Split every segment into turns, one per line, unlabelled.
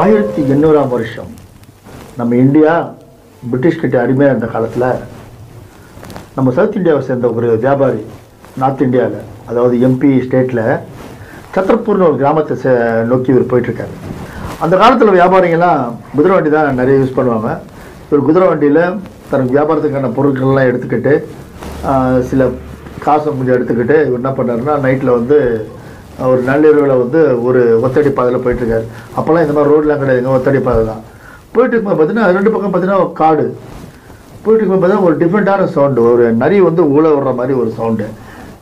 1800ஆம் வருஷம் நம்ம India British கிட்ட அடிமையாக இருந்த காலத்தில் நம்ம சவுத் இந்தியாவை சேர்ந்த ஒரு வியாபாரி நார்த் இந்தியாவில், அதாவது எம்பி ஸ்டேட்டில் சத்திரப்பூர்னு ஒரு கிராமத்தை நோக்கி இவர் போயிட்டுருக்காரு. அந்த காலத்தில் வியாபாரிங்கெல்லாம் குதிரை வண்டி தான் நிறைய யூஸ் பண்ணுவாங்க. ஒரு குதிரை வண்டியில் தனக்கு வியாபாரத்துக்கான பொருட்கள்லாம் எடுத்துக்கிட்டு சில காசை கொஞ்சம் எடுத்துக்கிட்டு இவர் என்ன பண்ணாருன்னா நைட்டில் வந்து ஒரு நள்ளிரவில் வந்து ஒரு ஒத்தடி பாதையில் போயிட்டுருக்காரு. அப்போல்லாம் இந்த மாதிரி ரோடெலாம் கிடையாதுங்க, ஒத்தடி பாதை தான். போயிட்டு இருக்கும்போது பார்த்தீங்கன்னா ரெண்டு பக்கம் பார்த்தீங்கன்னா காடு. போயிட்டு இருக்கும்போது பார்த்தீங்கன்னா ஒரு டிஃப்ரெண்ட்டான சவுண்டு, ஒரு நரி வந்து ஊழ விடுற மாதிரி ஒரு சவுண்டு.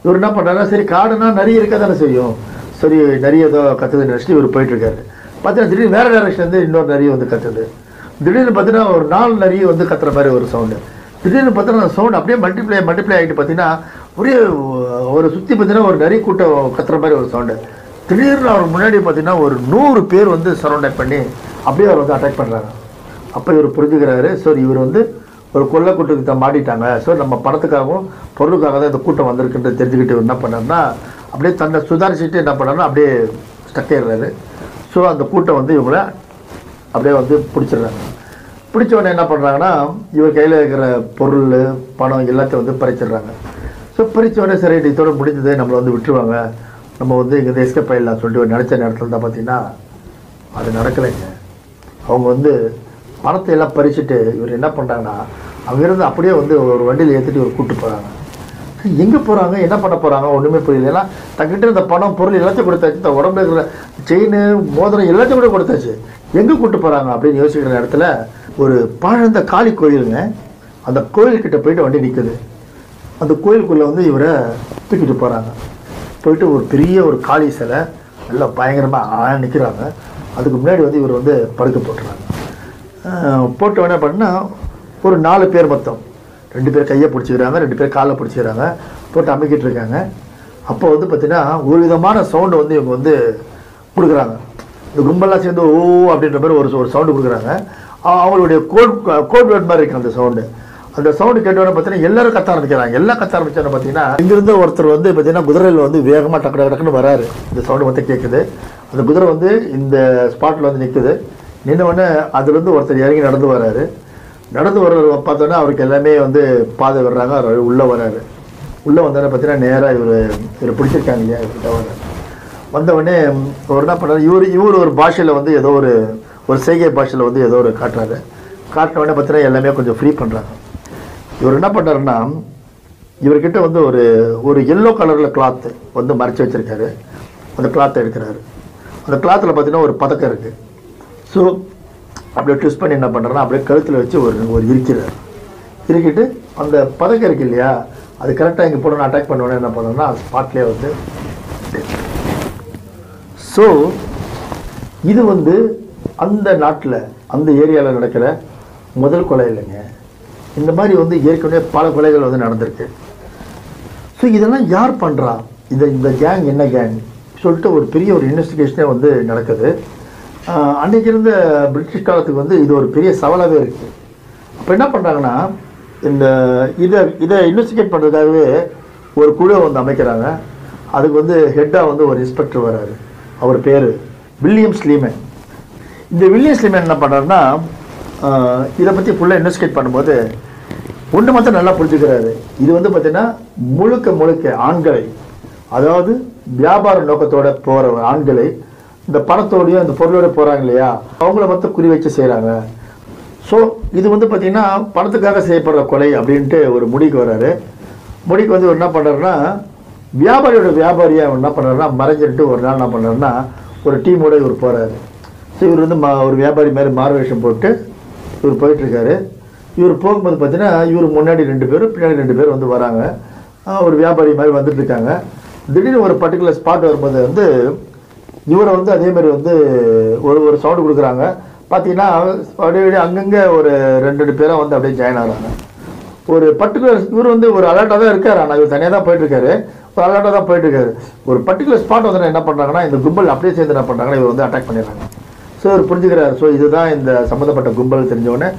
இவர் என்ன பண்ணுறாருன்னா சரி காடுனா நரி இருக்க தானே செய்யும், சரி நரி ஏதோ கற்றுதுன்னு நினச்சிட்டு இவர் போயிட்டுருக்காரு. பார்த்தீங்கன்னா திடீர்னு வேறு டைரக்ஷன்லேருந்து இன்னொரு நரி வந்து கற்றுது. திடீர்னு பார்த்தீங்கன்னா ஒரு 4 நரி வந்து கத்துற மாதிரி ஒரு சவுண்டு. திடீர்னு பார்த்தீங்கன்னா சவுண்டு அப்படியே மல்டிப்ளை ஆகிட்டு பார்த்தீங்கன்னா ஒரே ஒரு சுற்றி பார்த்தீங்கன்னா ஒரு நரி கூட்டம் கத்துற மாதிரி ஒரு சவுண்டு. திடீர்னு அவர் முன்னாடி பார்த்தீங்கன்னா ஒரு 100 பேர் வந்து சரௌண்ட் பண்ணி அப்படியே அவர் வந்து அட்டாக் பண்ணுறாங்க. அப்போ இவர் புரிஞ்சுக்கிறாரு, ஸோ இவர் வந்து ஒரு கொள்ளை கூட்டத்துக்கு தான் மாட்டிட்டாங்க, ஸோ நம்ம பணத்துக்காகவும் பொருளுக்காக தான் இந்த கூட்டம் வந்திருக்குன்றது தெரிஞ்சுக்கிட்டு என்ன பண்ணாருன்னா அப்படியே தன்னை சுதாரிச்சுட்டு என்ன பண்ணாருன்னா அப்படியே ஸ்டக்காயிடுறாரு. ஸோ அந்த கூட்டம் வந்து இவங்கள அப்படியே வந்து பிடிச்சிடுறாங்க. பிடிச்ச உடனே என்ன பண்ணுறாங்கன்னா இவர் கையில் இருக்கிற பொருள் பணம் எல்லாத்தையும் வந்து பறிச்சிடுறாங்க. ஸோ பறித்த உடனே சரி இதோட முடிஞ்சது, நம்மளை வந்து விட்டுருவாங்க, நம்ம வந்து இங்கே எஸ்கேப் ஆகிடலாம் சொல்லிட்டு நினச்ச நேரத்தில் தான் பார்த்தீங்கன்னா அது நடக்கலைங்க. அவங்க வந்து பணத்தை எல்லாம் பறிச்சுட்டு இவர் என்ன பண்ணுறாங்கன்னா அங்கேருந்து அப்படியே வந்து ஒரு வண்டியில் ஏற்றிட்டு இவர் கூப்பிட்டு போகிறாங்க. எங்கே போகிறாங்க, என்ன பண்ண போகிறாங்க ஒன்றுமே புரியல. ஏன்னா தங்கிட்ட இருந்த பணம் பொருள் எல்லாத்தையும் கொடுத்தாச்சு, இந்த உடம்புல இருக்கிற செயின் மோதிரம் எல்லாத்தையும் கூட கொடுத்தாச்சு, எங்கே கூப்பிட்டு போகிறாங்க அப்படின்னு யோசிக்கிற இடத்துல ஒரு பாழந்த காளி கோயிலுங்க. அந்த கோயில்கிட்ட போயிட்டு வண்டி நிற்குது. அந்த கோயிலுக்குள்ளே வந்து இவரை தூக்கிட்டு போகிறாங்க. போயிட்டு ஒரு பெரிய ஒரு காளி சிலை நல்லா பயங்கரமாக நிற்கிறாங்க. அதுக்கு முன்னாடி வந்து இவர் வந்து படுக்க போட்டுறாங்க. போட்ட உடனே பண்ணால் ஒரு 4 பேர் மொத்தம், 2 பேர் கையை பிடிச்சிக்கிறாங்க, 2 பேர் காலை பிடிச்சிக்கிறாங்க, போட்டு அமைக்கிட்டு இருக்காங்க. அப்போ வந்து பார்த்தீங்கன்னா ஒரு விதமான சவுண்டு வந்து இவங்க வந்து கொடுக்குறாங்க. இந்த கும்பல்லாம் சேர்ந்து ஓ அப்படின்ற மாதிரி ஒரு சவுண்டு கொடுக்குறாங்க. அவங்களுடைய கோட் வேர்ட் மாதிரி இருக்குது அந்த சவுண்டு. அந்த சவுண்டு கேட்டோன்னே பார்த்தீங்கன்னா எல்லாரும் கத்த ஆரம்பிக்கிறாங்க. எல்லாம் கத்த ஆரம்பிச்சோன்னு பார்த்தீங்கன்னா இங்கிருந்து ஒருத்தர் வந்து பார்த்தீங்கன்னா குதிரையில் வந்து வேகமாக டக்குன்னு வராரு. இந்த சவுண்டு மட்டும் கேட்குது. அந்த குதிரை வந்து இந்த ஸ்பாட்டில் வந்து நிற்குது. நின்னவுடனே அதுலேருந்து ஒருத்தர் இறங்கி நடந்து வராரு. நடந்து வர பார்த்தோன்னா அவருக்கு எல்லாமே வந்து பாதை விடுறாங்க. அவர் உள்ளே வராரு. உள்ளே வந்தோடனே பார்த்தீங்கன்னா நேராக இவர் பிடிச்சிருக்காங்க இல்லையா, இவர்கிட்ட வர வந்தவுடனே அவர் என்ன பண்ணுறாரு, இவர் ஒரு பாஷையில் வந்து ஏதோ ஒரு செய்கை பாஷையில் வந்து ஏதோ ஒரு காட்டுறாரு. காட்டின உடனே பார்த்தீங்கன்னா எல்லாமே கொஞ்சம் ஃப்ரீ பண்ணுறாங்க. இவர் என்ன பண்ணுறாருன்னா இவர்கிட்ட வந்து ஒரு எல்லோ கலரில் கிளாத்து வந்து மறைச்சி வச்சுருக்காரு. அந்த கிளாத்தை எடுக்கிறாரு. அந்த கிளாத்தில் பார்த்தீங்கன்னா ஒரு பதக்கம் இருக்குது. ஸோ அப்படியே ட்விஸ்ட் பண்ணி என்ன பண்ணுறேன்னா அப்படியே கழுத்தில் வச்சு ஒரு இருக்கிறார். இருக்கிட்டு அந்த பதக்கம் இருக்குது இல்லையா, அது கரெக்டாக இங்கே போடணும் அட்டாக் பண்ணோன்னே என்ன பண்ணோன்னா அது ஸ்பாட்லேயே வந்து. ஸோ இது வந்து அந்த நாட்டில் அந்த ஏரியாவில் நடக்கிற முதல் கொலை இல்லைங்க. இந்த மாதிரி வந்து ஏற்கனவே பல கொலைகள் வந்து நடந்திருக்கு. ஸோ இதெல்லாம் யார் பண்ணுறா, இந்த கேங் என்ன கேங் சொல்லிட்டு ஒரு பெரிய ஒரு இன்வெஸ்டிகேஷனே வந்து நடக்குது. அன்றைக்கி இருந்த பிரிட்டிஷ் காலத்துக்கு வந்து இது ஒரு பெரிய சவாலாகவே இருக்குது. அப்போ என்ன பண்ணுறாங்கன்னா இதை இன்வெஸ்டிகேட் பண்ணுறதுக்காகவே ஒரு குழுவை வந்து அமைக்கிறாங்க. அதுக்கு வந்து ஹெட்டாக வந்து ஒரு இன்ஸ்பெக்டர் வர்றாரு. அவர் பேர் வில்லியம் ஸ்லீமன். இந்த வில்லியம் ஸ்லீமன் என்ன பண்ணுறாருன்னா இதை பற்றி ஃபுல்லாக இன்வெஸ்டிகேட் பண்ணும்போது ஒன்று மட்டும் நல்லா புரிஞ்சுக்கிறாரு. இது வந்து பார்த்திங்கன்னா முழுக்க ஆண்களை, அதாவது வியாபார நோக்கத்தோடு போகிற ஆண்களை இந்த பணத்தோடையும் இந்த பொருளோட போகிறாங்க இல்லையா, அவங்கள மட்டும் குறி வச்சு செய்கிறாங்க. ஸோ இது வந்து பார்த்திங்கன்னா பணத்துக்காக செய்யப்படுற கொலை அப்படின்ட்டு ஒரு முடிவுக்கு வர்றாரு. முடிவுக்கு வந்து என்ன பண்ணுறாருன்னா வியாபாரியாக என்ன பண்ணுறாருன்னா மறைஞ்சிட்டு ஒரு நாள் என்ன பண்ணுறாருன்னா ஒரு டீமோடு இவர் போகிறாரு. ஸோ இவர் வந்து ஒரு வியாபாரி மாதிரி மாறுவேஷம் போட்டு இவர் போயிட்டுருக்காரு. இவர் போகும்போது பார்த்தீங்கன்னா இவர் முன்னாடி 2 பேர் பின்னாடி 2 பேர் வந்து வராங்க. ஒரு வியாபாரி மாதிரி வந்துட்டுருக்காங்க. திடீர்னு ஒரு பர்டிகுலர் ஸ்பாட் வரும்போது வந்து இவரை வந்து அதேமாதிரி வந்து ஒரு சவுண்டு கொடுக்குறாங்க. பார்த்தீங்கன்னா அப்படியே அங்கங்கே ஒரு 2 பேராக வந்து அப்படியே ஜாயின் ஆகிறாங்க. ஒரு பர்டிகுலர் இவர் வந்து ஒரு அலர்ட்டாக தான் இருக்கார். ஆனால் இவர் தனியாக தான் போயிட்டுருக்காரு, ஒரு அலர்ட்டாக தான் போயிட்டுருக்காரு. ஒரு பர்டிகுலர் ஸ்பாட் வந்து என்ன பண்ணுறாங்கன்னா இந்த கும்பல் அப்படியே சேர்ந்து என்ன பண்ணுறாங்கன்னா இவர் வந்து அட்டாக் பண்ணிடுறாங்க. ஸோ இவர் புரிஞ்சுக்கிறார், ஸோ இதுதான் இந்த சம்மந்தப்பட்ட கும்பல் தெரிஞ்சவொடனே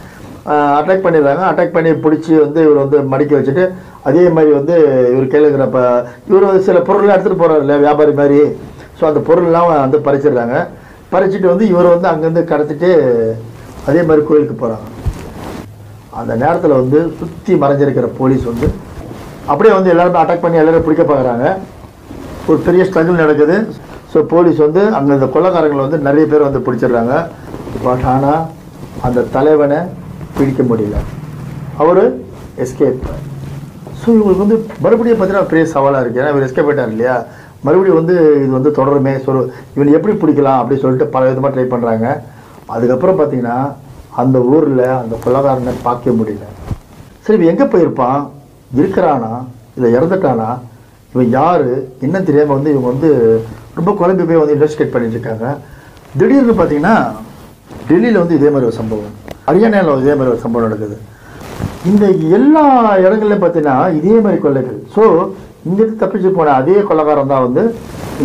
அட்டாக் பண்ணிடுறாங்க. அட்டாக் பண்ணி பிடிச்சி வந்து இவர் வந்து மடிக்க வச்சுட்டு அதே மாதிரி வந்து இவர் கையில் இருக்கிறப்ப இவர் சில பொருள்லாம் எடுத்துகிட்டு போகிறார் இல்லையா வியாபாரி மாதிரி. ஸோ அந்த பொருள்லாம் வந்து பறிச்சிடுறாங்க. பறிச்சுட்டு வந்து இவர் வந்து அங்கேருந்து கடத்திட்டு அதே மாதிரி கோயிலுக்கு போகிறாங்க. அந்த நேரத்தில் வந்து சுற்றி மறைஞ்சிருக்கிற போலீஸ் வந்து அப்படியே வந்து எல்லாருமே அட்டாக் பண்ணி எல்லோரும் பிடிக்க பார்க்குறாங்க. ஒரு பெரிய ஸ்ட்ரகிள் நடக்குது. ஸோ போலீஸ் வந்து அங்கே இந்த கொள்ளைக்காரங்களை வந்து நிறைய பேர் வந்து பிடிச்சிடுறாங்க. பட் ஆனால் அந்த தலைவனை பிடிக்க முடியல, அவர் எஸ்கேப். ஸோ இவங்களுக்கு வந்து மறுபடியும் பார்த்தீங்கன்னா பெரிய சவாலாக இருக்குது. ஏன்னா இவர் எஸ்கேப் ஆகிட்டார் இல்லையா, மறுபடியும் வந்து இது வந்து தொடருமே, ஸோ இவன் எப்படி பிடிக்கலாம் அப்படின்னு சொல்லிட்டு பல விதமாக ட்ரை பண்ணுறாங்க. அதுக்கப்புறம் பார்த்தீங்கன்னா அந்த ஊரில் அந்த கொள்ளைக்காரனை பார்க்க முடியல. சரி இவன் எங்கே போயிருப்பான், இருக்கிறானா இல்லை இறந்துட்டானா, இவன் யார் என்னன்னு தெரியாமல் வந்து இவங்க வந்து ரொம்ப குழம்பு போய் வந்து இன்வெஸ்டிகேட் பண்ணிட்டு இருக்காங்க. திடீர்னு பார்த்தீங்கன்னா டெல்லியில் வந்து இதே மாதிரி ஒரு சம்பவம், ஹரியானாவில் இதே மாதிரி ஒரு சம்பவம் நடக்குது. இந்த எல்லா இடங்கள்லையும் பார்த்தீங்கன்னா இதே மாதிரி கொள்ளைகள். ஸோ இங்கேருந்து தப்பிச்சு போன அதே கொள்ளைக்காரன் தான் வந்து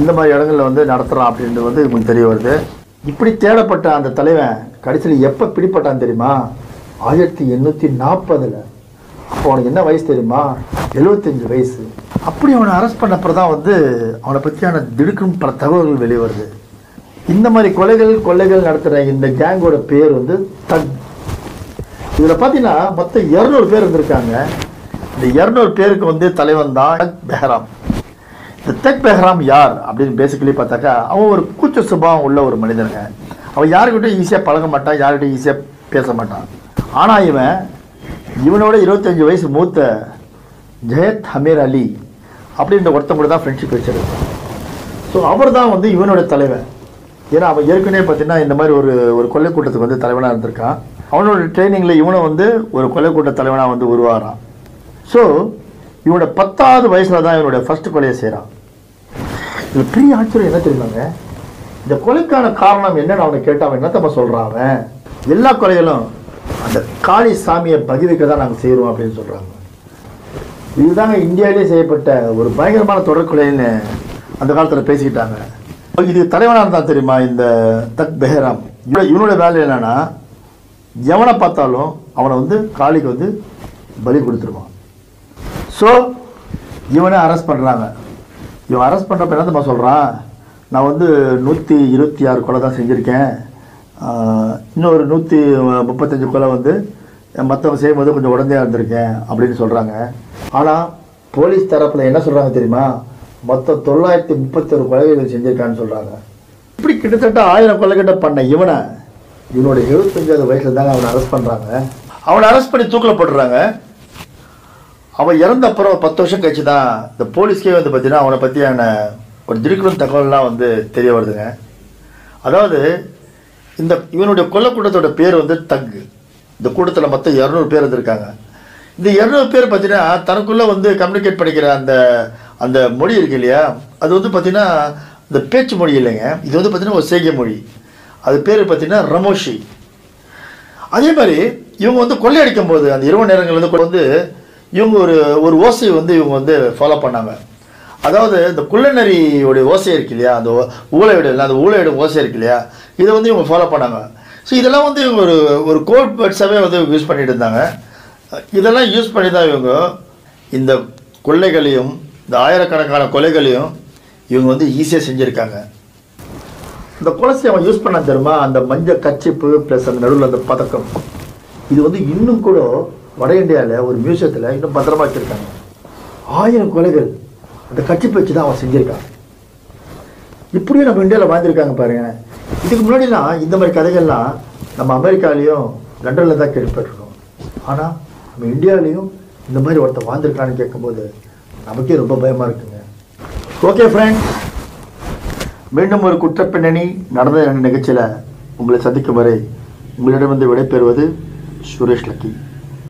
இந்த மாதிரி இடங்களில் வந்து நடத்துகிறான் அப்படின்றது வந்து உங்களுக்கு தெரிய வருது. இப்படி தேடப்பட்ட அந்த தலைவன் கடைசியில் எப்போ பிடிப்பட்டான்னு தெரியுமா, 1840. அப்போ அவனுக்கு என்ன வயசு தெரியுமா, 75 வயசு. அப்படி அவனை அரெஸ்ட் பண்ணப்பறம் தான் வந்து அவனை பற்றியான திடுக்கும் பல தகவல்கள் வெளியே வருது. இந்த மாதிரி கொள்ளைகள் நடத்துகிற இந்த கேங்கோட பேர் வந்து தக். இதில் பார்த்தீங்கன்னா மொத்தம் 200 பேர் இருந்திருக்காங்க. இந்த 200 பேருக்கு வந்து தலைவன் தான் தக் பெஹ்ராம். இந்த தக் பெஹ்ராம் யார் அப்படின்னு பேசிக்கலி பார்த்தாக்கா அவன் ஒரு கூச்ச சுபாவம் உள்ள ஒரு மனிதனுங்க. அவன் யாருக்கிட்டையும் ஈஸியாக பழக மாட்டான், யாருக்கிட்டையும் ஈஸியாக பேச மாட்டான். ஆனால் இவனோட 25 வயசு மூத்த ஜெயத் ஹமீர் அலி அப்படின்ற ஒருத்தன் கூட தான் ஃப்ரெண்ட்ஷிப் வச்சிருக்கான். ஸோ அவர் தான் வந்து இவனோட தலைவன். ஏன்னா அவன் ஏற்கனவே பார்த்தீங்கன்னா இந்த மாதிரி ஒரு கொள்ளை கூட்டத்துக்கு வந்து தலைவனாக இருந்திருக்கான். அவனோட ட்ரைனிங்கில் இவனை வந்து ஒரு கொள்ளை கூட்ட தலைவனாக வந்து உருவாகிறான். ஸோ இவனோட 10வது வயசில் தான் இவனுடைய ஃபர்ஸ்ட் கொலையை செய்கிறான். இது பெரிய ஆச்சரியம் என்ன தெரியுமாங்க, இந்த கொலைக்கான காரணம் என்னன்னு அவனை கேட்டால் அவன் என்ன தம்ம சொல்கிறான், அவன் எல்லா கொலைகளும் அந்த காளி சாமியை பகிர்விக்க தான் நாங்கள் செய்கிறோம் அப்படின்னு சொல்கிறாங்க. இதுதாங்க இந்தியாவிலே செய்யப்பட்ட ஒரு பயங்கரமான தொடர்கொலைன்னு அந்த காலத்தில் பேசிக்கிட்டாங்க. இது தலைவனாக இருந்தால் தெரியுமா இந்த தக் பெஹ்ராம். இவனோட வேலை என்னன்னா எவனை பார்த்தாலும் அவனை வந்து காளிக்கு வந்து பலி கொடுத்துருவான். ஸோ இவனை அரெஸ்ட் பண்ணுறாங்க. இவன் அரெஸ்ட் பண்ணுறப்ப என்ன நம்ம சொல்கிறான், நான் வந்து 126 கொலை தான் செஞ்சுருக்கேன், இன்னொரு 135 கொலை வந்து மற்றவங்க செய்யும்போது கொஞ்சம் உடந்தையாக இருந்திருக்கேன் அப்படின்னு சொல்கிறாங்க. ஆனால் போலீஸ் தரப்பில் என்ன சொல்கிறாங்க தெரியுமா, மொத்தம் 931 கொலைகள் செஞ்சுருக்கான்னு சொல்கிறாங்க. இப்படி கிட்டத்தட்ட 1000 கொலைகிட்ட பண்ண இவனோட 75வது வயசில் தாங்க அவனை அரெஸ்ட் பண்ணுறாங்க. அவனை அரெஸ்ட் பண்ணி தூக்கில் போட்டுறாங்க. அவன் இறந்த அப்புறம் 10 வருஷம் கழிச்சு தான் இந்த போலீஸ்க்கே வந்து பார்த்தீங்கன்னா அவனை பற்றியான ஒரு திடுக்கிடும் தகவல்லாம் வந்து தெரிய வருதுங்க. அதாவது இவனுடைய கொலை கூட்டத்தோட பேர் வந்து தக். இந்த கூட்டத்தில் மொத்தம் 200 பேர் இருந்திருக்காங்க. இந்த 200 பேர் பார்த்தீங்கன்னா தனக்குள்ளே வந்து கம்யூனிகேட் பண்ணிக்கிற அந்த மொழி இருக்கு இல்லையா, அது வந்து பார்த்தீங்கன்னா இந்த பேச்சு மொழி இல்லைங்க, இது வந்து பார்த்தீங்கன்னா ஒரு செய்கை மொழி. அது பேர் பார்த்தீங்கன்னா ரமோஷி. அதே மாதிரி இவங்க வந்து கொள்ளையடிக்கும் போது அந்த இரவு நேரங்கள் வந்து இவங்க ஒரு ஓசையை வந்து இவங்க வந்து ஃபாலோ பண்ணாங்க. அதாவது இந்த குள்ளநரியோடைய ஓசை இருக்கு இல்லையா, அந்த ஊழையோட ஓசை இருக்கு இல்லையா, இதை வந்து இவங்க ஃபாலோ பண்ணாங்க. ஸோ இதெல்லாம் வந்து இவங்க ஒரு கோட் வேர்ட்ஸாகவே வந்து யூஸ் பண்ணிட்டு இருந்தாங்க. இதெல்லாம் யூஸ் பண்ணி தான் இவங்க இந்த கொள்ளைகளையும் இந்த ஆயிரக்கணக்கான கொலைகளையும் இவங்க வந்து ஈஸியாக செஞ்சுருக்காங்க. இந்த கொலைசி அவன் யூஸ் பண்ண தெரியுமா, அந்த மஞ்சள் கச்சிப்பு ப்ளஸ் அந்த நடுவில் அந்த பதக்கம், இது வந்து இன்னும் கூட வட இந்தியாவில் ஒரு மியூசியத்தில் இன்னும் பத்திரமா வச்சுருக்காங்க. 1000 கொலைகள் அந்த கச்சிப்பு வச்சு தான் அவன் செஞ்சுருக்கான். இப்படியும் நம்ம இந்தியாவில் வாழ்ந்துருக்காங்க பாருங்க. இதுக்கு முன்னாடிலாம் இந்த மாதிரி கதைகள்லாம் நம்ம அமெரிக்காலேயும் லண்டனில் தான் கேள்விப்பட்டிருக்கோம். ஆனால் நம்ம இந்தியாவிலையும் இந்த மாதிரி ஒருத்தர் வாழ்ந்துருக்கான்னு கேட்கும்போது நமக்கே ரொம்ப பயமாக இருக்குங்க. ஓகே ஃப்ரெண்ட்ஸ், மீண்டும் ஒரு குற்றப்பின்னணி நடந்த நிகழ்ச்சியில் உங்களை சந்திக்கும் வரை உங்களிடமிருந்து விடைபெறுவது சுரேஷ் லக்கி.